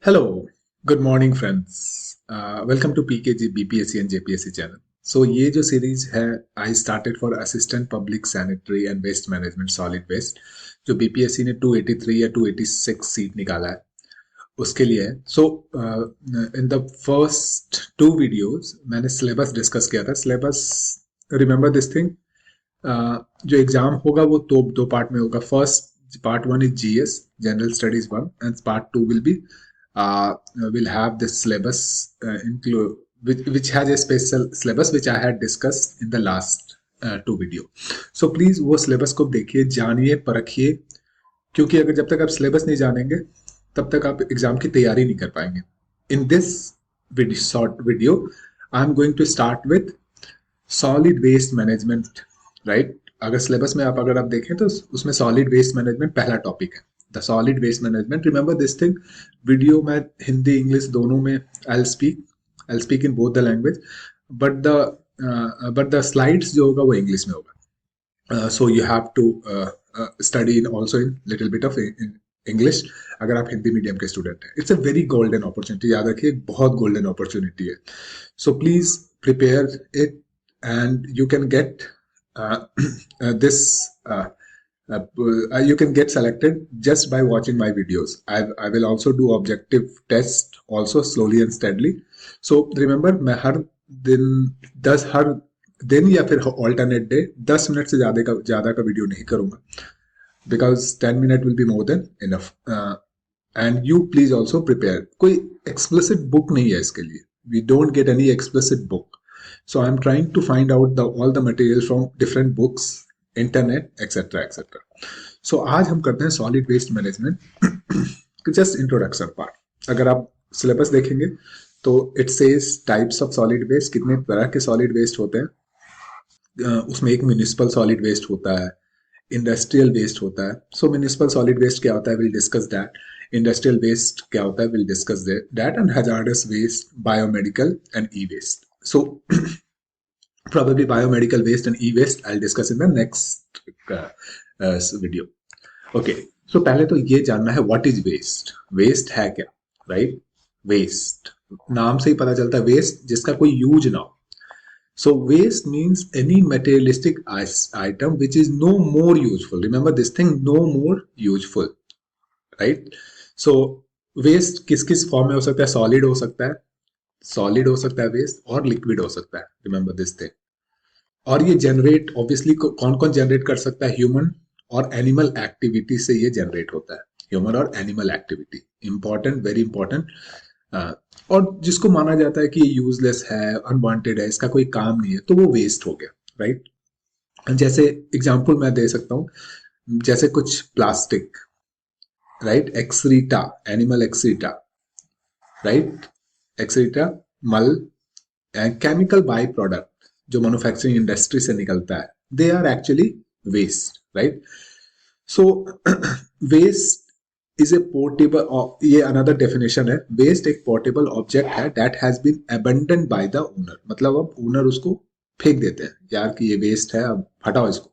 Hello, good morning friends. Welcome to PKG BPSC and JPSC channel. So ये जो series है I started for Assistant Public Sanitary and Waste Management Solid Waste जो BPSC ने 283 या 286 seat निकाला है उसके लिए है. So in the first two videos मैंने सिलेबस डिस्कस किया था. Syllabus remember this thing. जो एग्जाम होगा वो दो पार्ट में होगा. First part one is GS general studies one and part two will be will have this syllabus include which has a special syllabus which I had discussed in the last two video. So please वो syllabus को देखिए, जानिए, परखिए, क्योंकि अगर जब तक आप syllabus नहीं जानेंगे तब तक आप एग्जाम की तैयारी नहीं कर पाएंगे. In this short video I am going to start with solid waste management, right? अगर syllabus में अगर आप देखें तो उसमें solid waste management पहला टॉपिक है. The solid waste management. Remember this thing. Video में हिंदी इंग्लिश दोनों में I'll speak in both the language. But the slides जो होगा वो इंग्लिश में होगा. So you have to study in also in little bit of English अगर आप हिंदी मीडियम के स्टूडेंट हैं. It's a very golden opportunity. याद रखिए, बहुत golden opportunity है. So please prepare it and you can get this. You can get selected just by watching my videos. I will also do objective test also slowly and steadily. So remember, मैं हर दिन या फिर alternate day 10 minute से ज़्यादा का video नहीं करूँगा, because 10 minutes will be more than enough. And you please also prepare. कोई explicit book नहीं है इसके लिए. We don't get any explicit book. So I'm trying to find out all the material from different books, internet et cetera et cetera. So आज हम करते हैं solid waste management. Just introduction part. अगर आप सिलेबस देखेंगे तो it says types of solid waste, कितने तरह के सॉलिड वेस्ट होते हैं. उसमें एक म्यूनिसिपल सॉलिड वेस्ट होता है, इंडस्ट्रियल वेस्ट होता है. सो म्यूनिसिपल सॉलिड वेस्ट क्या होता है, will discuss that. Industrial waste क्या होता है, will discuss that. And hazardous waste, biomedical and e waste. So probably biomedical waste and e-waste I'll discuss in the next video. Okay, so पहले तो ये जानना है what is waste. waste है क्या, right? waste नाम से ही पता चलता है waste जिसका कोई यूज ना हो. So waste means any materialistic item which is no more useful. Remember this thing, no more useful, right? So waste किस किस फॉर्म में हो सकता है. सॉलिड हो सकता है, सॉलिड हो सकता है वेस्ट, और लिक्विड हो सकता है. Remember this thing. और ये जनरेट ऑब्वियसली कौन कौन जनरेट कर सकता है, ह्यूमन और एनिमल एक्टिविटी से ये जनरेट होता है. ह्यूमन और animal activity important, very important. और जिसको माना जाता है कि ये यूजलेस है, अनवांटेड है, इसका कोई काम नहीं है, तो वो वेस्ट हो गया, राइट? जैसे एग्जांपल मैं दे सकता हूँ, जैसे कुछ plastic, right? Excreta, animal excreta, right? Excreta, मल एंड केमिकल बाई प्रोडक्ट जो मैन्युफैक्चरिंग इंडस्ट्री से निकलता है, they are actually waste, right? So waste is a portable, ये अनदर डेफिनेशन है. वेस्ट एक पोर्टेबल ऑब्जेक्ट है that has been abandoned by the owner. मतलब अब ओनर उसको फेंक देते हैं, यार कि ये वेस्ट है, अब हटाओ इसको.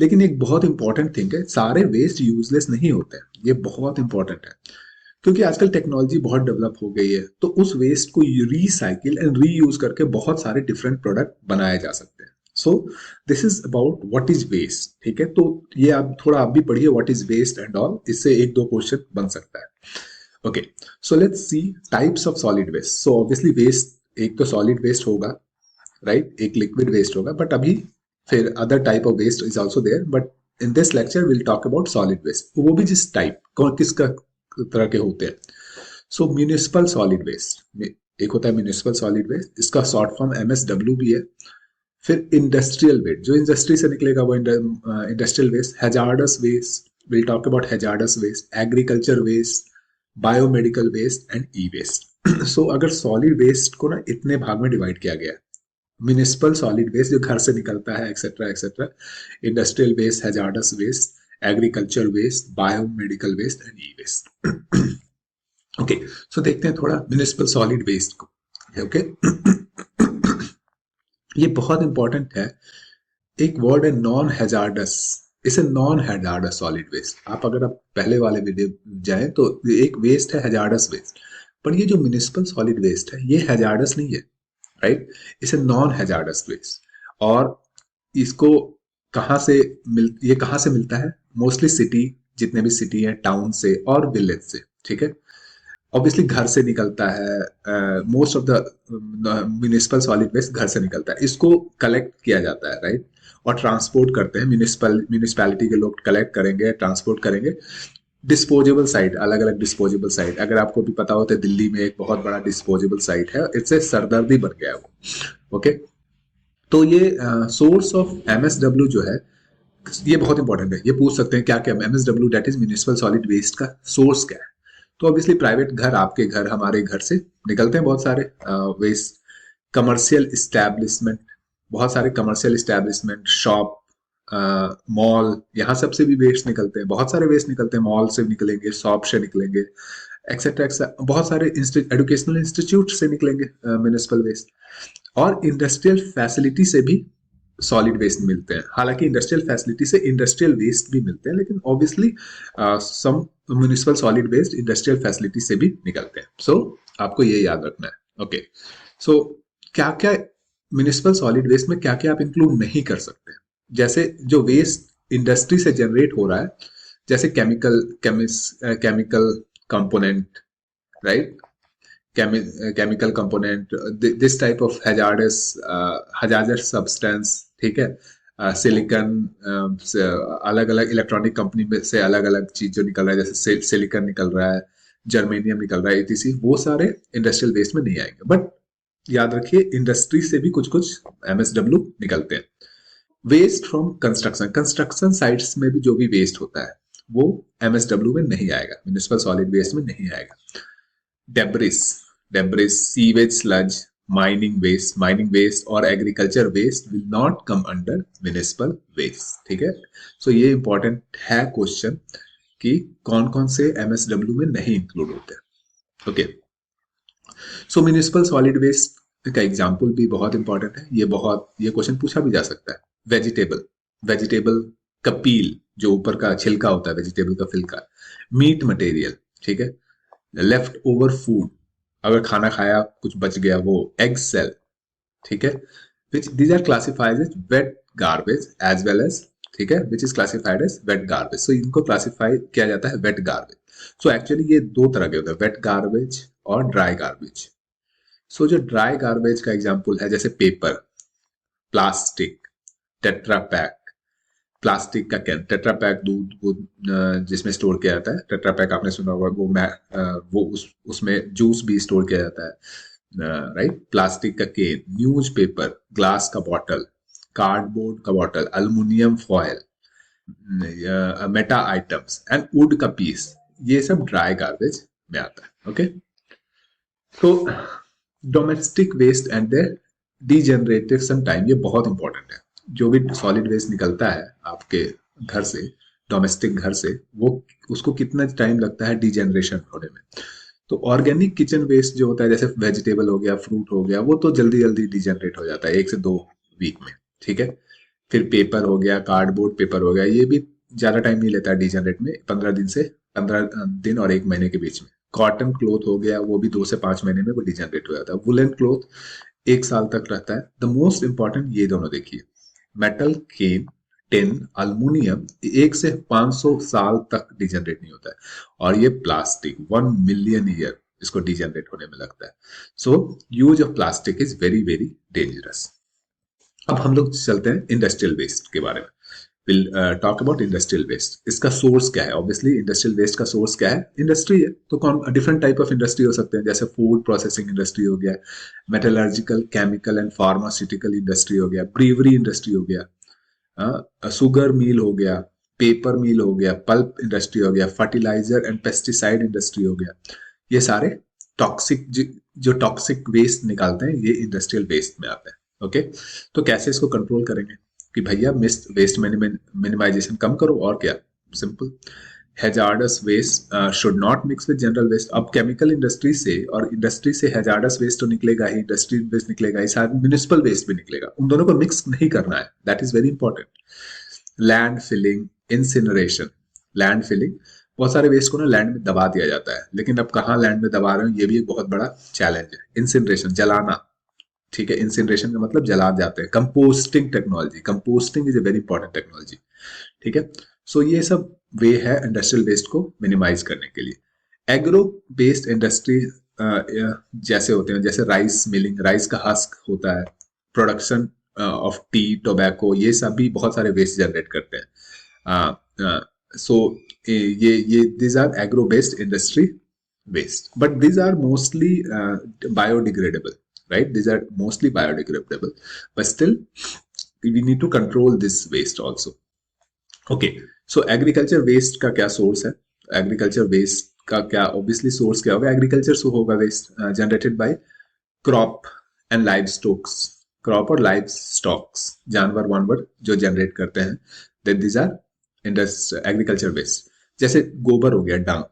लेकिन एक बहुत इंपॉर्टेंट थिंग है, सारे वेस्ट यूजलेस नहीं होते हैं. ये बहुत इंपॉर्टेंट है क्योंकि आजकल टेक्नोलॉजी बहुत डेवलप हो गई है, तो उस वेस्ट को रीसाइकिल एंड रीयूज करके बहुत सारे डिफरेंट प्रोडक्ट बनाए जा सकते हैं. So this is about what is waste. ठीक है, तो ये आप भी पढ़िए what is waste and all. इससे एक दो क्वेश्चन बन सकता है. Okay, so let's see types of solid waste. So obviously waste, एक तो सॉलिड वेस्ट होगा, राइट? एक लिक्विड वेस्ट होगा, बट अभी फिर other type of waste is also there. But in this lecture will talk about solid waste. वो भी जिस टाइप, किसका तरह के होते हैं. सो म्यूनिसिपल सॉलिड वेस्ट, एक होता है म्यूनिसिपल सॉलिड वेस्ट, इसका शॉर्ट फॉर्म MSW भी है. फिर इंडस्ट्रियल वेस्ट, जो इंडस्ट्री से निकलेगा वो industrial waste. Hazardous waste, will talk about hazardous waste. Agriculture waste, biomedical waste and e waste. So अगर सॉलिड वेस्ट को ना इतने भाग में डिवाइड किया गया, म्यूनिसिपल सॉलिड वेस्ट जो घर से निकलता है et cetera et cetera, industrial waste, hazardous waste, agriculture waste, biomedical waste and e waste. Okay, so देखते हैं थोड़ा म्युनिसिपल सॉलिड वेस्ट को. ओके, ये बहुत इंपॉर्टेंट है. एक वर्ड है नॉन हैजार्डस. इसे नॉन हैजार्डस सॉलिड वेस्ट. आप अगर आप पहले वाले वीडियो जाएं तो एक वेस्ट है हैजार्डस वेस्ट. पर ये जो म्युनिसिपल सॉलिड वेस्ट है ये हैजार्डस नहीं है, राइट? इसे नॉन हैजार्डस वेस्ट। और इसको ये कहाँ से मिलता है? मोस्टली सिटी, जितने भी सिटी है, टाउन से और विलेज से, ठीक है? ऑब्वियसली घर से निकलता है, most of the municipal solid waste घर से निकलता है। इसको कलेक्ट किया जाता है, राइट? और ट्रांसपोर्ट करते हैं, म्युनिसिपैलिटी के लोग कलेक्ट करेंगे, ट्रांसपोर्ट करेंगे। डिस्पोजेबल साइट, अलग अलग डिस्पोजेबल साइट, अगर आपको भी पता हो तो दिल्ली में एक बहुत बड़ा डिस्पोजेबल साइट है, इससे सरदर्दी बन गया है वो, ओके? तो ये सोर्स ऑफ एमएसडब्ल्यू जो है ये बहुत इंपॉर्टेंट है। ये पूछ सकते हैं क्या क्या MSW that is municipal solid waste का सोर्स क्या है? तो ऑब्वियसली प्राइवेट घर, आपके घर, हमारे घर से निकलते हैं बहुत सारे वेस्ट। कमर्शियल इस्टेब्लिशमेंट, बहुत सारे कमर्शियल इस्टेब्लिशमेंट, शॉप, मॉल, यहाँ सबसे भी वेस्ट निकलते हैं, बहुत सारे वेस्ट निकलते हैं, मॉल से निकलेंगे, शॉप से निकलेंगे, एक्सेट्रा एक्सेट्रा, बहुत सारे एजुकेशनल इंस्टीट्यूट से निकलेंगे म्युनिसिपल वेस्ट। और इंडस्ट्रियल फैसिलिटी से भी सॉलिड वेस्ट मिलते हैं। हालांकि इंडस्ट्रियल फैसिलिटी से इंडस्ट्रियल वेस्ट भी मिलते हैं, लेकिन obviously some municipal solid waste industrial facility से भी निकलते हैं। सो आपको ये याद रखना है, ओके? सो क्या क्या म्युनिसिपल सॉलिड वेस्ट में क्या क्या आप इंक्लूड नहीं कर सकते? जैसे जो वेस्ट इंडस्ट्री से जनरेट हो रहा है, जैसे chemical component, right? chemical component, this type of hazardous substance, ठीक है? सिलिकॉन, अलग अलग इलेक्ट्रॉनिक कंपनी में से अलग अलग चीज जो निकल रहा है, जैसे सिलिकॉन निकल रहा है, जर्मेनियम निकल रहा है, etc, वो सारे इंडस्ट्रियल वेस्ट में नहीं आएंगे। बट याद रखिए इंडस्ट्री से भी कुछ कुछ एमएसडब्ल्यू निकलते हैं। वेस्ट फ्रॉम कंस्ट्रक्शन साइट्स में भी जो भी वेस्ट होता है वो एमएसडब्ल्यू में नहीं आएगा, म्युनिसिपल सॉलिड वेस्ट में नहीं आएगा। Debris, sewage, sludge, mining waste और agriculture waste will not come under municipal waste, ठीक है? सो ये इंपॉर्टेंट है क्वेश्चन कि कौन कौन से एमएसडब्ल्यू में नहीं इंक्लूड होते हैं, ओके? सो म्युनिसिपल सॉलिड वेस्ट का एग्जाम्पल भी बहुत इंपॉर्टेंट है। ये क्वेश्चन पूछा भी जा सकता है। वेजिटेबल का पील, जो ऊपर का छिलका होता है वेजिटेबल का छिलका। मीट मटेरियल, ठीक है? लेफ्ट ओवर फूड, अगर खाना खाया कुछ बच गया, वो एग सेल, ठीक है? Which these are classified as wet garbage as well as, ठीक है, which is classified as wet garbage. So इनको क्लासिफाई किया जाता है वेट गार्बेज। सो एक्चुअली ये दो तरह के होते हैं, वेट गार्बेज और ड्राई गार्बेज। सो जो ड्राई गार्बेज का एग्जाम्पल है जैसे paper, plastic, tetra pack, plastic का कैन, टेट्रा पैक दूध जिसमें स्टोर किया जाता है, टेट्रा पैक आपने सुना होगा, वो उसमें जूस भी स्टोर किया जाता है, राइट? प्लास्टिक का केन, न्यूज पेपर, ग्लास का बॉटल, कार्डबोर्ड का bottle, aluminium foil, metal items and wood का पीस, ये सब ड्राई गार्बेज में आता है, ओके? तो domestic waste and their degeneration time, ये बहुत इंपॉर्टेंट है। जो भी सॉलिड वेस्ट निकलता है आपके घर से, डोमेस्टिक घर से, वो उसको कितना टाइम लगता है डीजेनरेशन होने में। तो ऑर्गेनिक किचन वेस्ट जो होता है, जैसे वेजिटेबल हो गया, फ्रूट हो गया, वो तो जल्दी जल्दी डीजेनरेट हो जाता है 1 से 2 वीक में, ठीक है? फिर पेपर हो गया, कार्डबोर्ड पेपर हो गया, ये भी ज्यादा टाइम नहीं लेता है डीजेनरेट में, 15 दिन और 1 महीने के बीच में। कॉटन क्लोथ हो गया, वो भी 2 से 5 महीने में वो डीजेनरेट हो जाता है। वुलन क्लोथ 1 साल तक रहता है। द मोस्ट इंपॉर्टेंट ये दोनों देखिए, मेटल, केन, टिन, अल्युमिनियम 1 से 500 साल तक डीजेनरेट नहीं होता है, और ये प्लास्टिक 1 मिलियन ईयर इसको डीजेनरेट होने में लगता है। So use of plastic is very very dangerous. अब हम लोग चलते हैं इंडस्ट्रियल वेस्ट के बारे में। Will talk about industrial waste. इसका सोर्स क्या है? ऑब्वियसली इंडस्ट्रियल वेस्ट का सोर्स क्या है? इंडस्ट्री है। तो कौन डिफरेंट टाइप ऑफ इंडस्ट्री हो सकते हैं, जैसे फूड प्रोसेसिंग इंडस्ट्री हो गया, metallurgical, chemical and pharmaceutical industry हो गया, ब्रीवरी इंडस्ट्री हो गया, शुगर मिल हो गया, पेपर मिल हो गया, पल्प इंडस्ट्री हो गया, फर्टिलाइजर एंड पेस्टिसाइड इंडस्ट्री हो गया। ये सारे टॉक्सिक जो टॉक्सिक वेस्ट निकालते हैं, ये इंडस्ट्रियल वेस्ट में आते हैं, ओके? तो कैसे इसको कंट्रोल करेंगे कि भैया वेस्ट मिनिमाइजेशन कम करो, और क्या? Simple, hazardous waste should not mix with general waste. अब केमिकल इंडस्ट्री से और इंडस्ट्री से हैजार्डस वेस्ट तो निकलेगा ही, इंडस्ट्रियल वेस्ट निकलेगा ही, साथ म्युनिसिपल वेस्ट भी निकलेगा, उन दोनों को मिक्स नहीं करना है। That is very important. Land filling, incineration, land filling बहुत सारे वेस्ट को ना लैंड में दबा दिया जाता है, लेकिन अब कहाँ लैंड में दबा रहे हो ये भी एक बहुत बड़ा चैलेंज है। इंसिनरेशन, जलाना, ठीक है, इंसिनरेशन का मतलब जला जाते हैं। Composting technology, composting is a very important technology, ठीक है। सो ये सब वे है इंडस्ट्रियल वेस्ट को मिनिमाइज करने के लिए। एग्रो बेस्ड इंडस्ट्री जैसे होते हैं, जैसे राइस मिलिंग, राइस का हस्क होता है, प्रोडक्शन ऑफ टी, टोबैको, ये सब भी बहुत सारे वेस्ट जनरेट करते हैं। सो ये these are agro based industry waste, but these are mostly biodegradable, right? These are mostly biodegradable, but still we need to control this waste also. Okay, so agriculture waste का क्या source है? Agriculture waste का क्या obviously source क्या होगा? Agriculture से होगा waste generated by crop and livestock, crop और लाइव स्टॉक्स, जानवर वानवर जो जनरेट करते हैं, then these are agriculture waste. जैसे गोबर हो गया, डंग,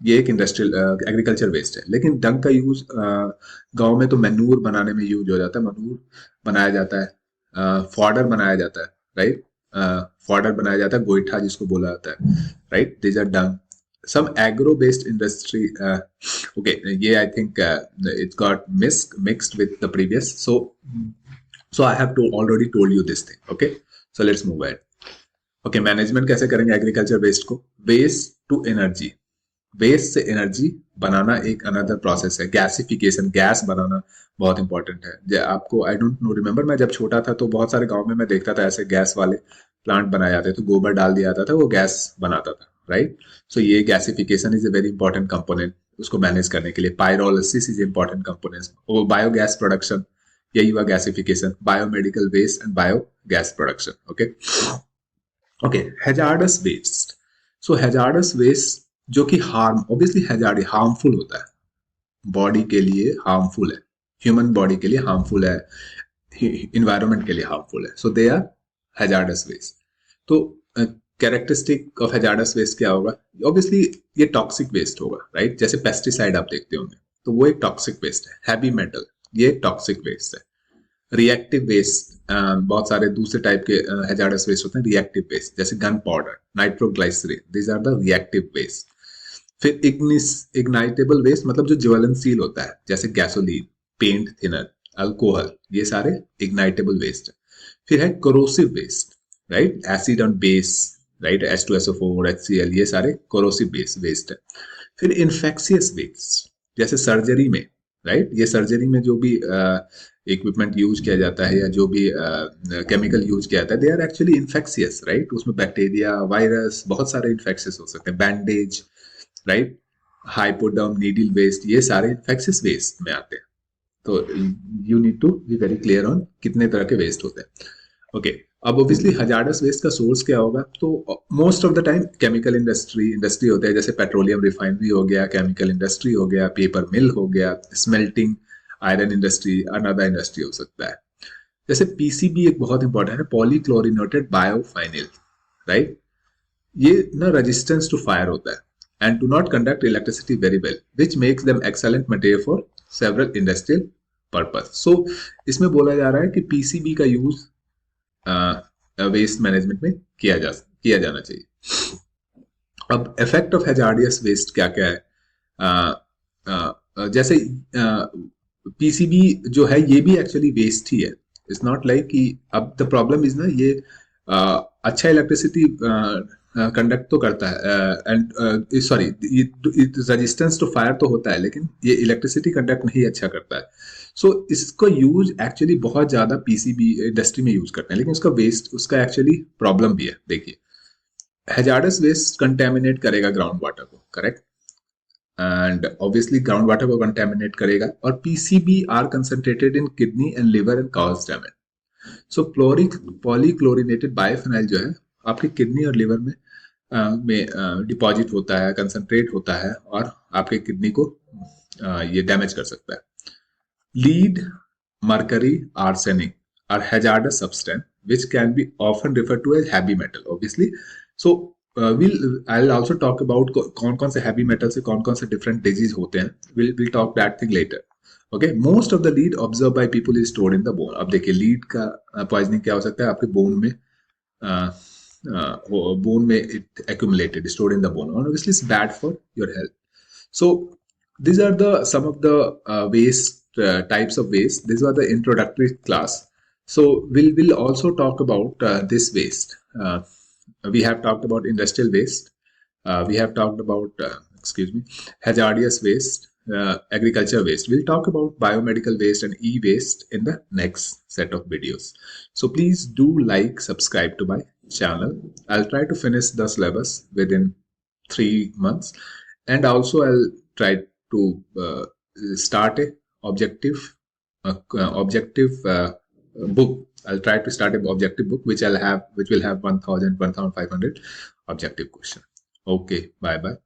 ये एक इंडस्ट्रियल एग्रीकल्चर वेस्ट है, लेकिन डंग का यूज गांव में तो मैन्यूर बनाने में यूज हो जाता है, मैन्यूर बनाया जाता है, फॉडर बनाया जाता है, राइट, फॉडर बनाया जाता है, गोईठा जिसको बोला जाता है, right, these are dung. some agro based industry, okay, yeah, I think it got mixed with the previous, so I have to already told you this thing, okay, so let's move ahead. Okay, management कैसे करेंगे agriculture waste को? Waste to energy, waste से energy बनाना एक another process है। Gasification, gas बनाना बहुत important है। आपको I don't know remember, मैं जब छोटा था तो बहुत सारे गांव में मैं देखता था ऐसे गैस वाले प्लांट बनाए जाते थे, गोबर डाल दिया जाता था, वो गैस बनाता था, राइट। सो ये gasification is a very important component उसको मैनेज करने के लिए। पायरोलिसिस इज इंपॉर्टेंट कंपोनेंट, वो बायोगैस प्रोडक्शन, यही हुआ gasification, biomedical waste and bio gas production, okay. Okay, hazardous waste. So hazardous waste जो कि ऑब्वियसली हैजार्ड हार्मफुल होता है, बॉडी के लिए हार्मफुल है, ह्यूमन बॉडी के लिए हार्मफुल है, इन्वायरमेंट के लिए हार्मफुल है, so they are hazardous waste. तो कैरेक्टरिस्टिक ऑफ हैजार्डस वेस्ट क्या होगा? ऑब्वियसली ये टॉक्सिक वेस्ट होगा, राइट। जैसे पेस्टिसाइड आप देखते होंगे तो वो एक टॉक्सिक वेस्ट है। हैवी मेटल, ये टॉक्सिक वेस्ट है। रिएक्टिव वेस्ट, बहुत सारे दूसरे टाइप के हैजार्डस वेस्ट होते हैं रिएक्टिव वेस्ट, जैसे gunpowder, nitroglycerine, these are the reactive waste. फिर इग्नाइटेबल वेस्ट, मतलब जो ज्वलनशील होता है, जैसे गैसोलीन, पेंट थिनर, अल्कोहल, ये सारे इग्नाइटेबल वेस्ट है। फिर है corrosive waste, right, acid on base, right, H2SO4, HCl, ये सारे कोरोसिव वेस्ट है। फिर इन्फेक्शियस वेस्ट, जैसे सर्जरी में, राइट, ये सर्जरी में जो भी इक्विपमेंट यूज किया जाता है या जो भी केमिकल यूज किया जाता है, they are actually infectious, right. उसमें बैक्टीरिया, वायरस, बहुत सारे इन्फेक्शियस हो सकते हैं। Bandage, right, hypoderm needle waste, ये सारे इन्फेक्शियस वेस्ट में आते हैं। तो you need to be very clear on कितने तरह के वेस्ट होते हैं, ओके। अब ऑब्वियसली हजार्डस वेस्ट का सोर्स क्या होगा? तो most of the time chemical industry होता है, जैसे पेट्रोलियम रिफाइनरी हो गया, केमिकल इंडस्ट्री हो गया, पेपर मिल हो गया, smelting iron industry, another industry हो सकता है। जैसे पीसीबी एक बहुत इंपॉर्टेंट है, पॉलीक्लोरिनेटेड बायोफाइनिल, राइट। ये ना रेजिस्टेंस टू फायर होता है and do not conduct electricity very well, which makes them excellent material for several industrial purpose. So इसमें बोला जा रहा है कि पीसीबी का यूज वेस्ट मैनेजमेंट में किया जाना चाहिए। अब इफेक्ट ऑफ हैजार्डियस वेस्ट क्या क्या है? जैसे पीसीबी जो है ये भी एक्चुअली वेस्ट ही है, इट्स नॉट लाइक कि, अब द प्रॉब्लम इज ना, ये अच्छा इलेक्ट्रिसिटी कंडक्ट तो करता है and sorry, resistance to fire तो होता है, लेकिन ये इलेक्ट्रिसिटी कंडक्ट नहीं अच्छा करता है। सो इसको यूज एक्चुअली बहुत ज्यादा पीसीबी इंडस्ट्री में यूज करते हैं, लेकिन उसका वेस्ट, उसका एक्चुअली प्रॉब्लम भी है। देखिए, हैजार्डस वेस्ट कंटेमिनेट करेगा ग्राउंड वाटर को, correct, and obviously ground water को कंटेमिनेट करेगा, और PCB are concentrated in kidney and liver and cause damage. So polychlorinated biphenyl जो है आपकी किडनी और लिवर में डिपॉजिट होता है, कंसंट्रेट होता है, और आपके किडनी को ये डैमेज कर सकता है। Lead, mercury, arsenic are hazardous substance which can be often referred to as heavy metal, obviously. So I'll also talk about कौन से heavy metal से कौन से different disease होते हैं. We'll talk that thing later. Okay, most of the lead observed by people is stored in the bone. अब देखिए lead का पॉइजनिंग क्या हो सकता है? आपके बोन में bone may it accumulated, stored in the bone, and obviously it's bad for your health. So these are the some of the waste types of waste. These are the introductory class. So we'll also talk about this waste. We have talked about industrial waste. We have talked about excuse me, hazardous waste, agriculture waste. We'll talk about biomedical waste and e-waste in the next set of videos. So please do like, subscribe to my channel. I'll try to finish the syllabus within 3 months, and also I'll try to start a objective book. I'll try to start an objective book which will have 1,500 objective question. Okay, bye bye.